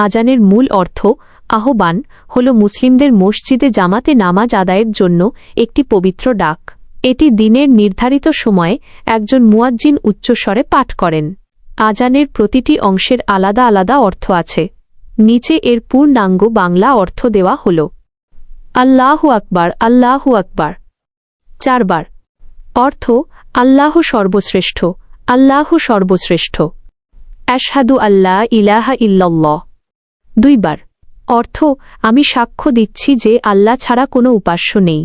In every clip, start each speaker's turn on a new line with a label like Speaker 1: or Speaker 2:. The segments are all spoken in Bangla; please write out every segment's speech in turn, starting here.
Speaker 1: আজানের মূল অর্থ আহ্বান হল মুসলিমদের মসজিদে জামাতে নামাজ আদায়ের জন্য একটি পবিত্র ডাক। এটি দিনের নির্ধারিত সময়ে একজন মুয়াজ্জিন উচ্চস্বরে পাঠ করেন। আজানের প্রতিটি অংশের আলাদা আলাদা অর্থ আছে। নিচে এর পূর্ণাঙ্গ বাংলা অর্থ দেওয়া হল। আল্লাহু আকবার, আল্লাহু আকবার ৪ বার। অর্থ আল্লাহ সর্বশ্রেষ্ঠ, আল্লাহ সর্বশ্রেষ্ঠ। আশহাদু আল্লা ইলাহা ইল্লাল্লাহ ২ বার। অর্থ আমি সাক্ষ্য দিচ্ছি যে আল্লাহ ছাড়া কোনো উপাস্য নেই।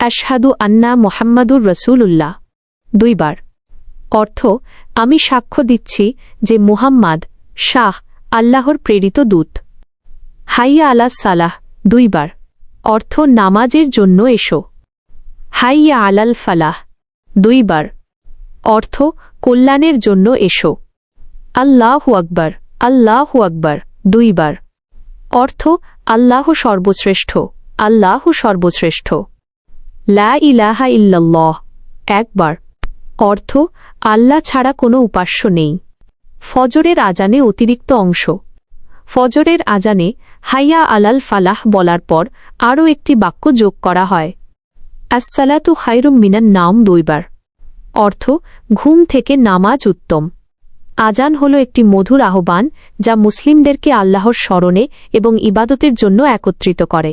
Speaker 1: আশহাদু আন্না মুহাম্মাদুর রাসূলুল্লাহ ২ বার। অর্থ আমি সাক্ষ্য দিচ্ছি যে মুহাম্মাদ শাহ আল্লাহর প্রেরিত দূত। হাইয়া আলাস সালাহ ২ বার। অর্থ নামাজের জন্য এসো। হাইয়া আলাল ফালাহ ২ বার। অর্থ কল্যাণের জন্য এসো। আল্লাহু আকবার, আল্লাহু আকবার ২ বার। অর্থ আল্লাহ সর্বশ্রেষ্ঠ, আল্লাহ সর্বশ্রেষ্ঠ। লা ইলাহা ইল্লাল্লাহ ১ বার। অর্থ আল্লাহ ছাড়া কোনো উপাস্য নেই। ফজরের আজানে অতিরিক্ত অংশ। ফজরের আজানে হাইয়া আলাল ফালাহ বলার পর আরও একটি বাক্য যোগ করা হয়। আসসালাতু খায়রুম মিনান নাওম ২ বার। অর্থ ঘুম থেকে নামাজ উত্তম। আজান হল একটি মধুর আহ্বান যা মুসলিমদেরকে আল্লাহর স্মরণে এবং ইবাদতের জন্য একত্রিত করে।